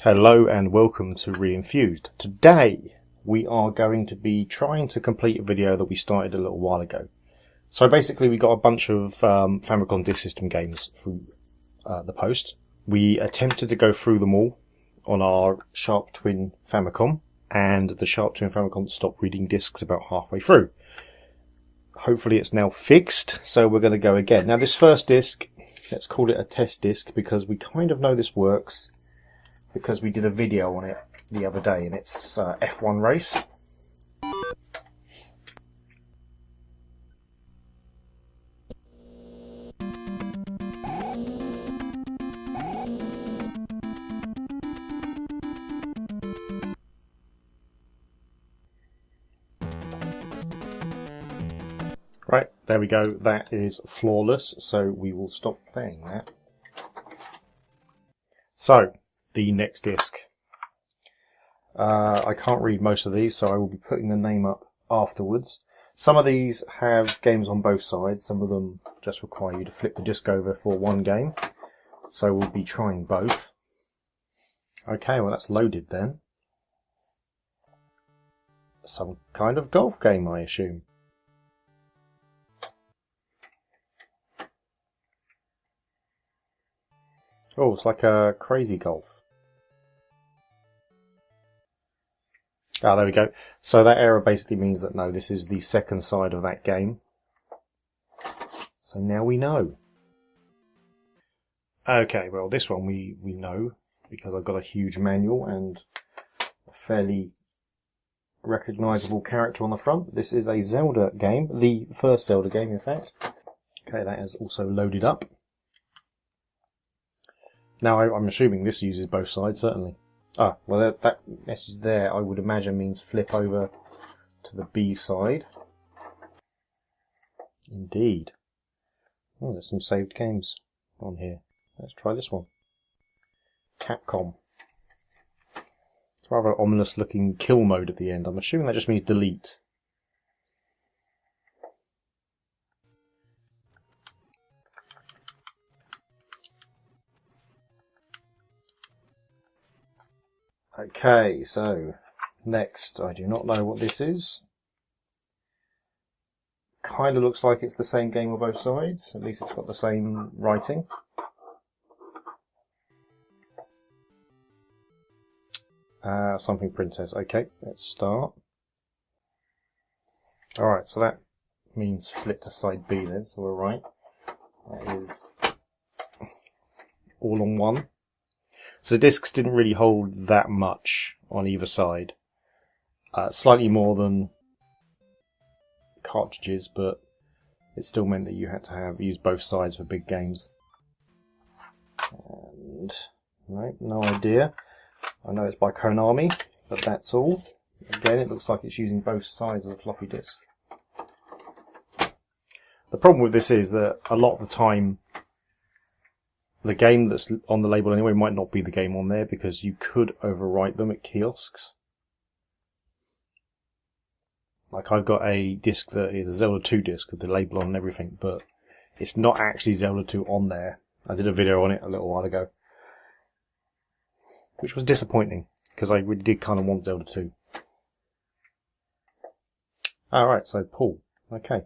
Hello and welcome to Re-enthused. Today we are going to be trying to complete a video that we started a little while ago. So basically we got a bunch of Famicom Disk System games through the post. We attempted to go through them all on our Sharp Twin Famicom, and the Sharp Twin Famicom stopped reading discs about halfway through. Hopefully it's now fixed, so we're going to go again. Now this first disc, let's call it a test disc because we kind of know this works, because we did a video on it the other day, and it's F1 race. Right, there we go. That is flawless, so we will stop playing that. So, the next disc. I can't read most of these, so I will be putting the name up afterwards. Some of these have games on both sides. Some of them just require you to flip the disc over for one game. So we'll be trying both. Okay, well that's loaded then. Some kind of golf game, I assume. Oh, it's like a Crazy Golf. Ah, there we go. So that error basically means that no, this is the second side of that game. So now we know. Okay, well this one we know because I've got a huge manual and a fairly recognisable character on the front. This is a Zelda game, the first Zelda game in fact. Okay, that is also loaded up. Now I'm assuming this uses both sides, certainly. Ah, well that message there I would imagine means flip over to the B side. Indeed. Oh, there's some saved games on here. Let's try this one. Capcom. It's rather ominous looking kill mode at the end. I'm assuming that just means delete. Okay, so next, I do not know what this is. Kind of looks like it's the same game on both sides, at least it's got the same writing. Something Princess, okay, let's start. Alright, so that means flip to side B then, so we're right. That is all on one. So the discs didn't really hold that much on either side. Slightly more than cartridges, but it still meant that you had to use both sides for big games. And no idea. I know it's by Konami, but that's all. Again, it looks like it's using both sides of the floppy disk. The problem with this is that a lot of the time the game that's on the label anyway might not be the game on there because you could overwrite them at kiosks. Like I've got a disc that is a Zelda 2 disc with the label on and everything, but it's not actually Zelda 2 on there. I did a video on it a little while ago, which was disappointing because I really did kind of want Zelda 2. Alright, so pull. Okay.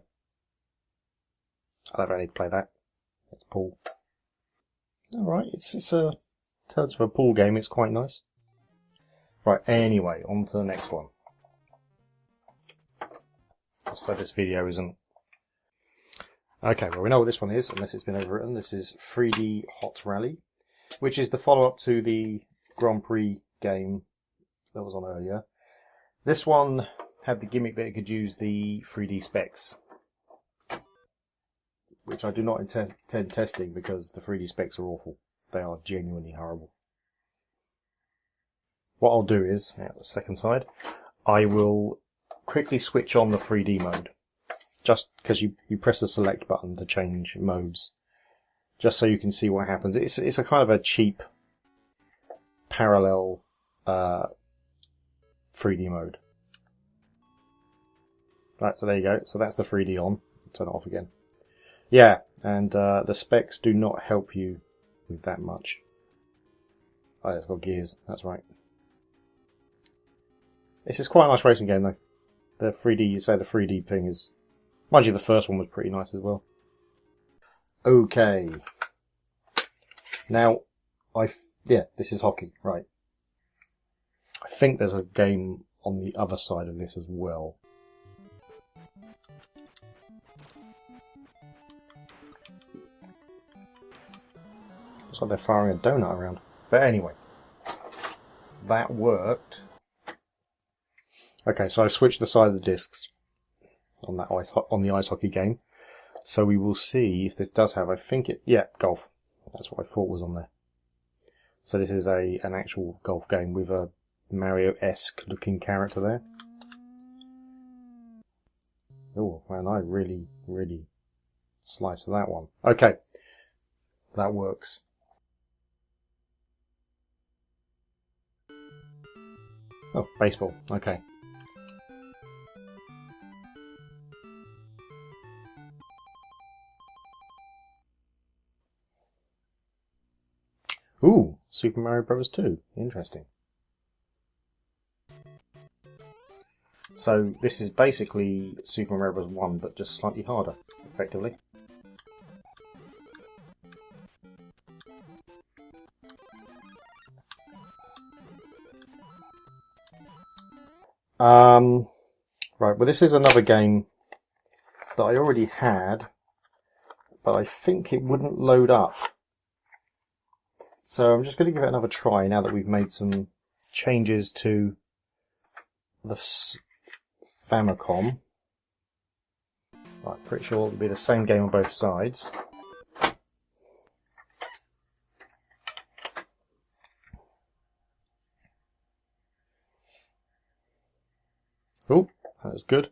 I don't need to play that. Let's pull. Alright, it's in terms of a pool game, it's quite nice. Right, anyway, on to the next one. So this video isn't... Okay, well we know what this one is, unless it's been overwritten. This is 3D Hot Rally, which is the follow-up to the Grand Prix game that was on earlier. This one had the gimmick that it could use the 3D specs, which I do not intend testing because the 3D specs are awful. They are genuinely horrible. What I'll do is, the second side, I will quickly switch on the 3D mode. Just because you press the select button to change modes. Just so you can see what happens. It's a kind of a cheap parallel 3D mode. Right, so there you go. So that's the 3D on. Turn it off again. Yeah, and the specs do not help you with that much. Oh, it's got gears. That's right. This is quite a nice racing game, though. The 3D, you say the 3D thing is... Mind you, the first one was pretty nice as well. Okay. Now, yeah, this is hockey, right. I think there's a game on the other side of this as well. Looks like they're firing a donut around. But anyway, that worked. Okay, so I switched the side of the discs on that on the ice hockey game. So we will see if this does have, I think it, yeah, golf. That's what I thought was on there. So this is an actual golf game with a Mario-esque looking character there. Oh, man, I really, really sliced that one. Okay, that works. Oh, baseball, okay. Ooh, Super Mario Bros. 2. Interesting. So this is basically Super Mario Bros. 1, but just slightly harder, effectively. Right, well this is another game that I already had, but I think it wouldn't load up. So I'm just going to give it another try now that we've made some changes to the Famicom. Right, pretty sure it'll be the same game on both sides. Oh, that was good.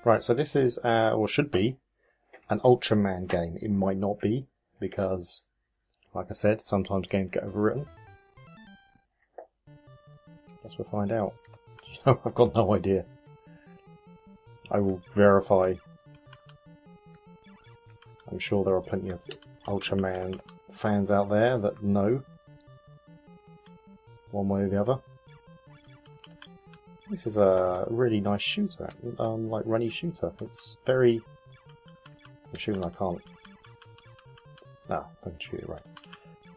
Right, so this is, or should be, an Ultraman game. It might not be, because, like I said, sometimes games get overwritten. Guess we'll find out. I've got no idea. I will verify. I'm sure there are plenty of Ultraman fans out there that know, one way or the other. This is a really nice shooter, like runny shooter. It's very... I'm assuming I can't... No, I can shoot it right.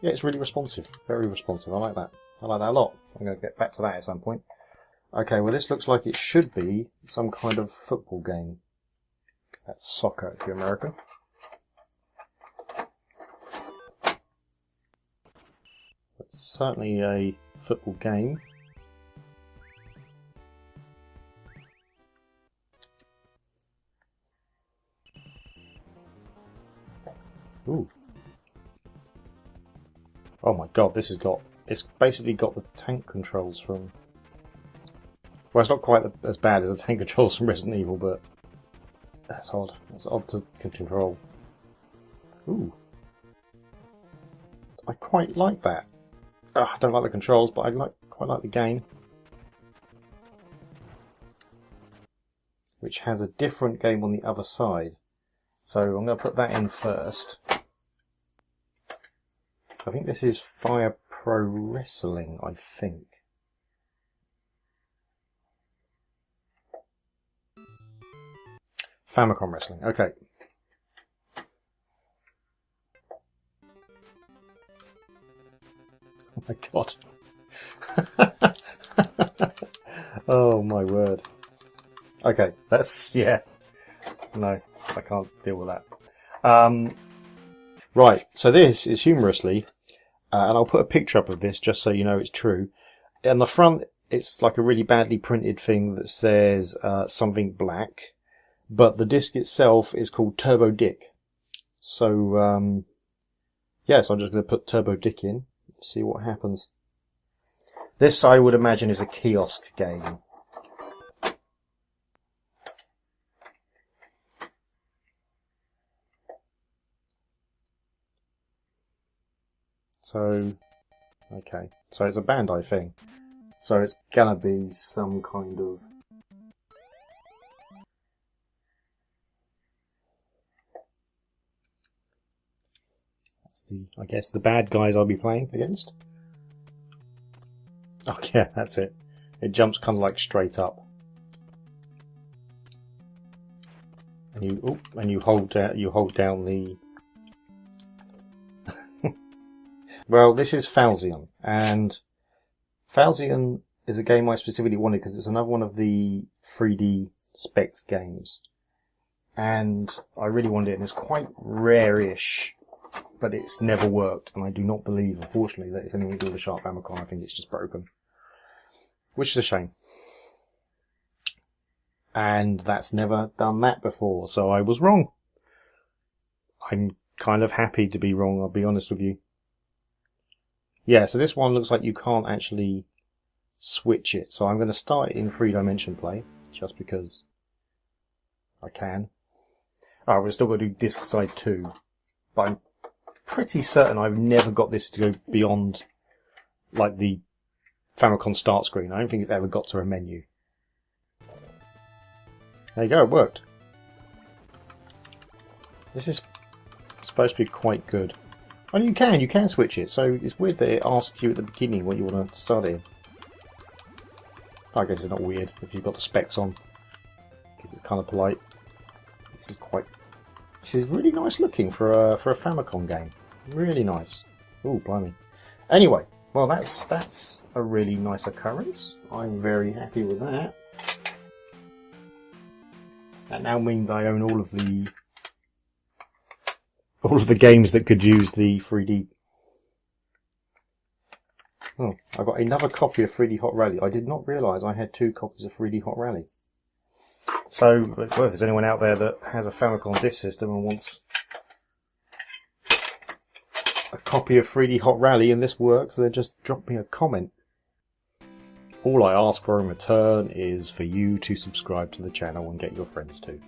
Yeah, it's really responsive. Very responsive. I like that. I like that a lot. I'm going to get back to that at some point. Okay, well this looks like it should be some kind of football game. That's soccer if you're American. It's certainly a football game. Ooh. Oh my god, this has got... It's basically got the tank controls from... Well, it's not quite as bad as the tank controls from Resident Evil, but... That's odd. That's odd to control. Ooh. I quite like that. I don't like the controls, but I quite like the game. Which has a different game on the other side. So I'm going to put that in first. I think this is Fire Pro Wrestling, I think. Famicom Wrestling, okay. Oh my god. Oh my word. Okay, that's, yeah. No, I can't deal with that. Right, so this is humorously, and I'll put a picture up of this just so you know it's true. On the front, it's like a really badly printed thing that says something black, but the disc itself is called Turbo Dick. So, yes, I'm just going to put Turbo Dick in, see what happens. This, I would imagine, is a kiosk game. So, okay, so it's a Bandai thing. So it's gonna be some kind of I guess, the bad guys I'll be playing against. Oh yeah, that's it. It jumps kind of like straight up. And you hold down the... Well, this is Falsion, and Falsion is a game I specifically wanted because it's another one of the 3D specs games. And I really wanted it, and it's quite rare-ish, but it's never worked, and I do not believe, unfortunately, that it's anything to do with the Sharp Famicom. I think it's just broken. Which is a shame. And that's never done that before, so I was wrong. I'm kind of happy to be wrong, I'll be honest with you. Yeah, so this one looks like you can't actually switch it, so I'm going to start it in 3-dimension play, just because I can. Oh, we're still going to do disc side 2, but I'm pretty certain I've never got this to go beyond, like, the Famicom start screen. I don't think it's ever got to a menu. There you go, it worked. This is supposed to be quite good. Oh, you can switch it, so it's weird that it asks you at the beginning what you want to start in. I guess it's not weird if you've got the specs on. I guess it's kind of polite. This is really nice looking for a Famicom game. Really nice. Ooh, blimey. Anyway, well that's a really nice occurrence. I'm very happy with that. That now means I own all of the games that could use the 3D. Oh, I got another copy of 3D Hot Rally. I did not realise I had 2 copies of 3D Hot Rally. So, well, if there's anyone out there that has a Famicom disc system and wants a copy of 3D Hot Rally and this works, then just drop me a comment. All I ask for in return is for you to subscribe to the channel and get your friends to.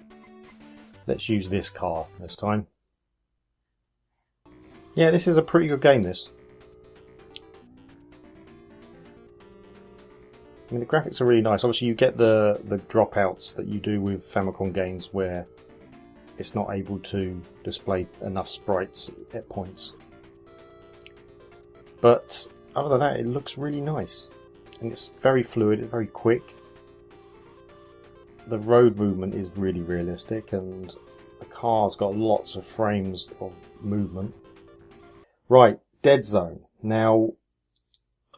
Let's use this car this time. Yeah, this is a pretty good game, this. I mean, the graphics are really nice. Obviously, you get the dropouts that you do with Famicom games where it's not able to display enough sprites at points. But other than that, it looks really nice. And it's very fluid, it's very quick. The road movement is really realistic, and the car's got lots of frames of movement. Right, Dead Zone. Now,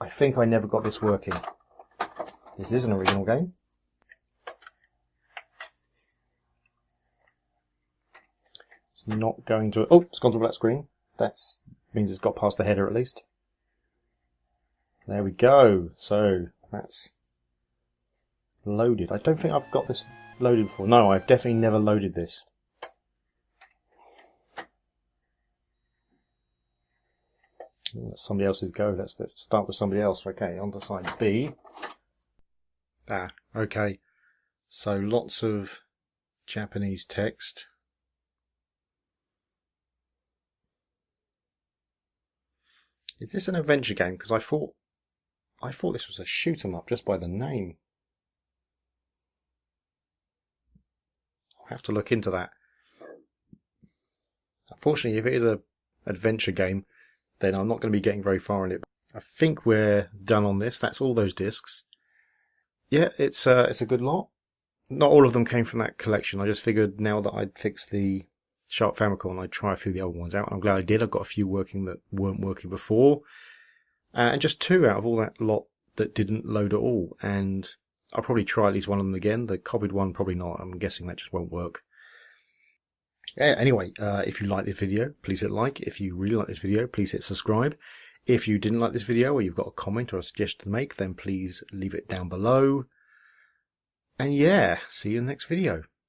I think I never got this working. This is an original game. It's not going to... Oh, it's gone to a black screen. That means it's got past the header at least. There we go. So, that's loaded. I don't think I've got this loaded before. No, I've definitely never loaded this. Let somebody else's go. Let's start with somebody else. Okay, on to side B. Ah, okay. So lots of Japanese text. Is this an adventure game? Because I thought this was a shoot 'em up just by the name. I'll have to look into that. Unfortunately, if it is an adventure game, then I'm not going to be getting very far in it. I think we're done on this. That's all those discs. Yeah, it's a good lot. Not all of them came from that collection. I just figured now that I'd fixed the Sharp Famicom, I'd try a few of the old ones out. And I'm glad I did. I've got a few working that weren't working before. And just 2 out of all that lot that didn't load at all. And I'll probably try at least one of them again. The copied one, probably not. I'm guessing that just won't work. Yeah, anyway, if you like this video, please hit like. If you really like this video, please hit subscribe. If you didn't like this video or you've got a comment or a suggestion to make, then please leave it down below. And yeah, see you in the next video.